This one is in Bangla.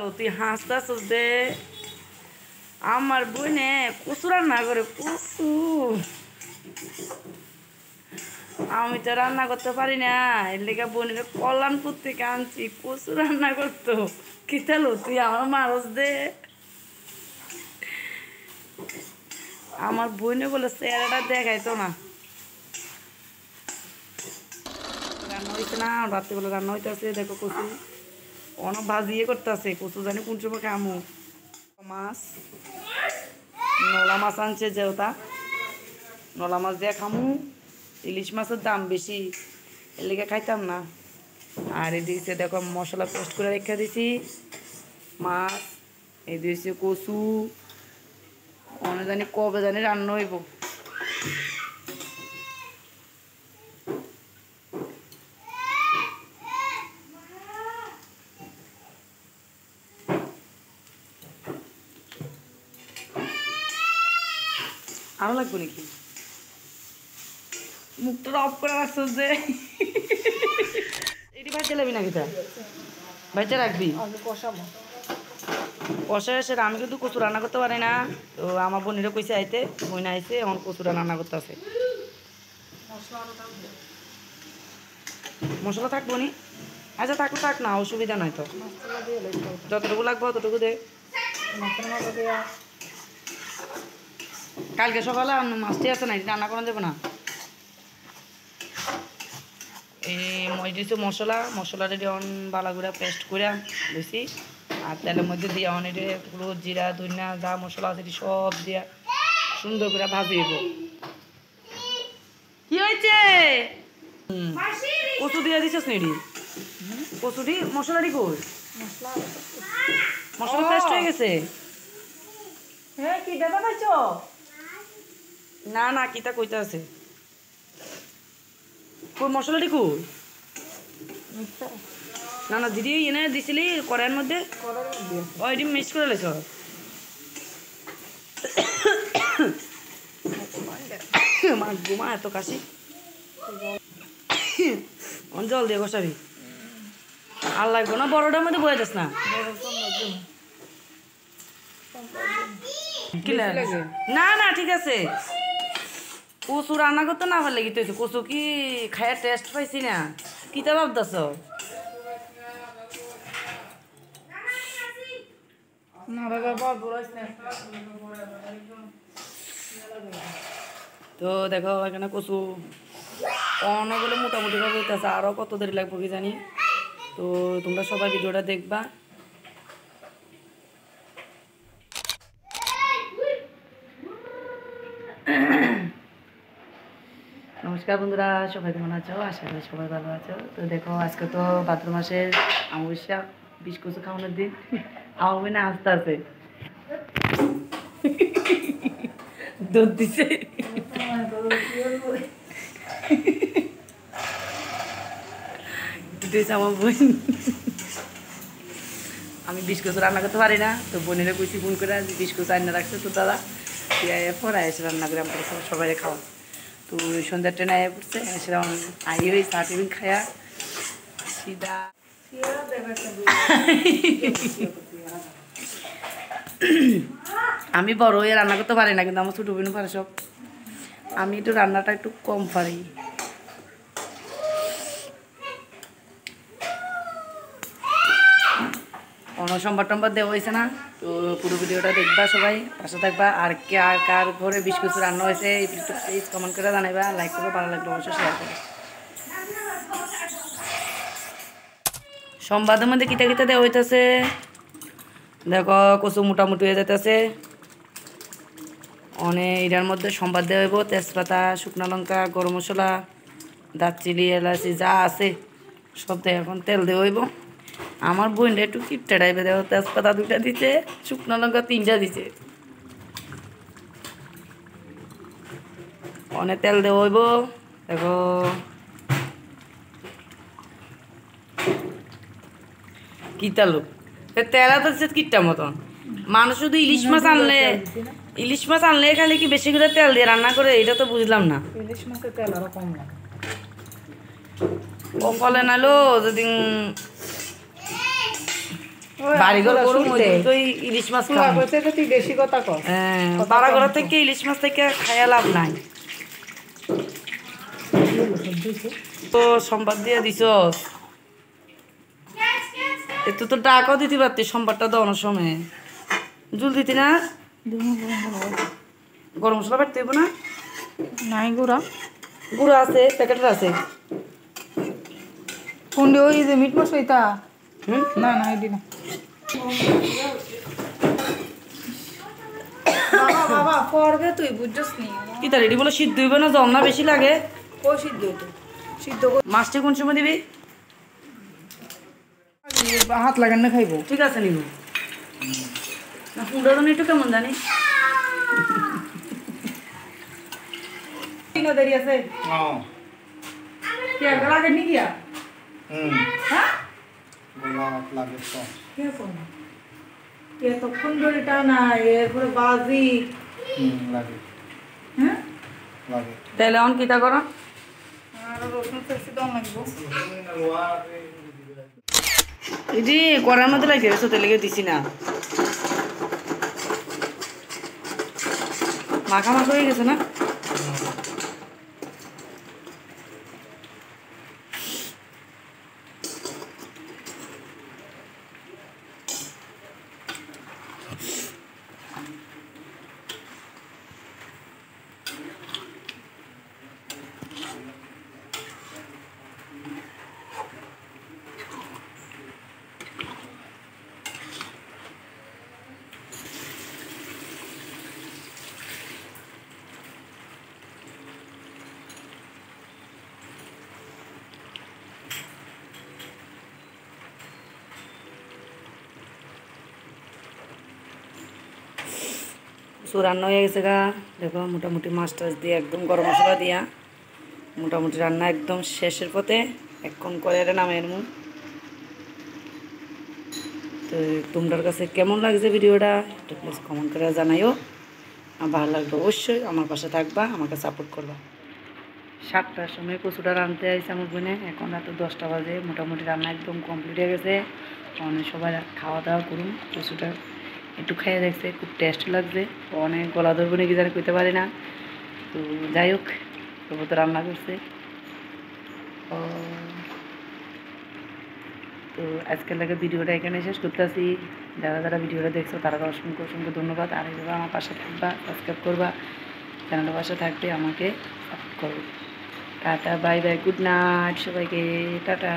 লো তুই হাসতাছস দে আমার বোনে কচু রান্না করে কচু আমি তো রান্না করতে পারি না এর লেগে বোনের কল্যাণপুর থেকে আনছি কচু রান্না করতো কি তালো তুই আমার মারস দে আমার বোনে বলে চেহারাটা দেখাইতো না রান্না হইছে না রাত্রিবেলা রান্না হইতেছে দেখো কচু অনেক ভাজিয়ে করতেছে কচু জানি কোন সময় খামু মাছ নলা মাছ আনছে যেওটা নলা মাছ দিয়ে খামু ইলিশ মাছের দাম বেশি এর লেগে খাইতাম না আর এই দিয়েছে দেখো মশলা পেস্ট করে রেখে দিছি মাছ এই দিয়েছে কচু অনেক জানি কবে জানি রান্না হইব আরো লাগবে নাকি মুখটা অফ করে রাখছো যে এটি ভাজতে লাগবি নাকি তা ভাজতে রাখবি কষা এসে আমি কিন্তু কচু রান্না করতে পারি না তো আমার বোনেরও কইছে আইতে বোন আইছে এখন কচুরা রান্না করতে আছে মশলা থাকবো নি আচ্ছা থাকলে থাক না অসুবিধা নাই তো যতটুকু লাগবে ততটুকু দে কালকে সকালে মাছটি আছে না রান্না করা যাবে না এই দিয়েছি মশলাটা দিয়ে বালা গুঁড়া পেস্ট করে দিছি আর তেলের মধ্যে দিয়ে অনেক হলুদ জিরা ধনিয়া যা মশলা আছে সব দিয়া সুন্দর করে ভাজিব কি হয়েছে কচু দিয়ে দিছিস নেড়ি কচুটি মশলাটি কই মশলা পেস্ট হয়ে গেছে হ্যাঁ কি দাদা পাইছো না না কিতা কইতে আছে কই মশলাটি কই না না দিদি এনে দিছিলি কড়াইয়ের মধ্যে ওইটি মিক্স করে লেছ মা এত কাশি জল দিয়ে বসাবি আর লাগবে না বড়টার মধ্যে বয়ে যাস না না না ঠিক আছে কচু রান্না করতে না ভালো লেগে তুই কচু কি খাইয়া টেস্ট পাইছি না কিতা ভাবতেছ তো দেখো এখানে কচু অনেকগুলো মোটামুটি ভাবে হইতেছে আরও কত দেরি লাগবে কি জানি তো তোমরা সবাই ভিডিওটা দেখবা নমস্কার বন্ধুরা সবাই কেমন আছো আশা করি সবাই ভালো আছো তো দেখো আজকে তো ভাদ্র মাসের অমাবস্যা বিষ কচু খাওয়ানোর দিন আমার বোনে আসতে আছে দুধ দিছে আমার বোন আমি বিষ কচু রান্না করতে পারি না তো বোনেরা কইছি ফোন করে বিষ কচু রান্না রাখছে তো দাদা পরে এসে রান্না করে আমরা সবাই খাওয়া তো সন্ধ্যার ট্রেনে আয়া পড়ছে সেরকম আই ওই চা টিফিন খায়া সিধা আমি বড় হয়ে রান্না করতে পারি না কিন্তু আমার ছোটো বোন পারে সব আমি একটু রান্নাটা একটু কম পারি অন্য সম্বাদ দেওয়া হয়েছে না তো পুরো ভিডিওটা দেখবা সবাই পাশে থাকবা আর কার ঘরে বিষ কচু রান্না হয়েছে প্লিজ কমেন্ট করে জানাইবা লাইক করবে ভালো লাগবে অবশ্যই শেয়ার করবে সম্বাদের মধ্যে কিতা কিতা দেওয়া হইতেছে দেখো কচু মোটামুটি হয়ে যেতেছে অনেক এটার মধ্যে সম্বাদ দেওয়া হইব তেজপাতা শুকনো লঙ্কা গরম মশলা দারচিনি এলাচি যা আছে সব দিয়ে এখন তেল দেওয়া হইব আমার বোনটা একটু কিপটা টাইপে দেখো তেজপাতা 2টা দিছে শুকনো লঙ্কা 3টা দিছে অনেক তেল দেওয়া হইব দেখো কিতা লোক তেলা তো দিচ্ছে কিটটা মতন মানুষ শুধু ইলিশ মাছ আনলে খালি কি বেশি করে তেল দিয়ে রান্না করে এটা তো বুঝলাম না ইলিশ মাছের তেল আরো কম লাগে ও ফলে নালো যদি বাড়িঘর করুম ওই দিন তো ইলিশ মাছ খাবো। তুই বেশি কথা কর। হ্যাঁ, বাড়াঘর থেকে ইলিশ মাছ থেকে খাইয়া লাভ নাই। তো সোমবার দিয়ে দিছ একটু তো ডাকও দিতে পারতি, সোমবারটা দেওয়ানোর সময় জুল দিতি না। গরম মশলা বাড়তে হইব না? নাই গুড়া গুঁড়ো আছে, প্যাকেটের আছে। কোনটি ওই যে মিট মশলাইতা? না না এটি না। বাবা বাবা করবে তুই বুঝছস নি। কি তার এটি বলে সিদ্ধ হইবে না, জল না বেশি লাগে? ও সিদ্ধ তো সিদ্ধ মাছটা কোন সময় দিবি? হাত লাগান না খাইবো। ঠিক আছে নিব না, পুরো তো একটু কেমন জানি দেরি আছে কি একটা লাগে নি গিয়া। হ্যাঁ এতক্ষণ ধরে টানা এরপরে বাজি হ্যাঁ তাহলে অন কিতা কর? আর রসুন পেঁচি দম লাগবো। এটি করার মধ্যে লাগে গেছে, তেলে দিছি না, মাখা মাখা হয়ে গেছে না। রান্না হয়ে গেছে গা, দেখো মোটামুটি মাছ টাছ দিয়ে একদম গরম মশলা দিয়া মোটামুটি রান্না একদম শেষের পথে, এখন করে নামে এর মুখ। তো তোমার কাছে কেমন লাগছে ভিডিওটা একটু প্লিজ কমেন্ট করে জানাইও। আমার ভালো লাগবে অবশ্যই, আমার পাশে থাকবা, আমাকে সাপোর্ট করবা। 7টার সময় কচুটা রাঁধতে আসছে আমার বোনে, এখন রাত 10টা বাজে, মোটামুটি রান্না একদম কমপ্লিট হয়ে গেছে। অনেক সবাই খাওয়া দাওয়া করুন, কচুটা একটু খাইয়ে দেখছে, খুব টেস্ট লাগছে। অনেক গলা ধরবো নাকি জানি কইতে পারি না, তো যাই হোক তবু তো রান্না করছে। তো আজকের লাগে ভিডিওটা এখানে শেষ করতেছি। যারা যারা ভিডিওটা দেখছো তারা অসংখ্য অসংখ্য ধন্যবাদ। আর এইভাবে আমার পাশে থাকবা, সাবস্ক্রাইব করবা, চ্যানেলের পাশে থাকবে, আমাকে সাপোর্ট করবে। Tata bye bye, good night সবাইকে, টাটা।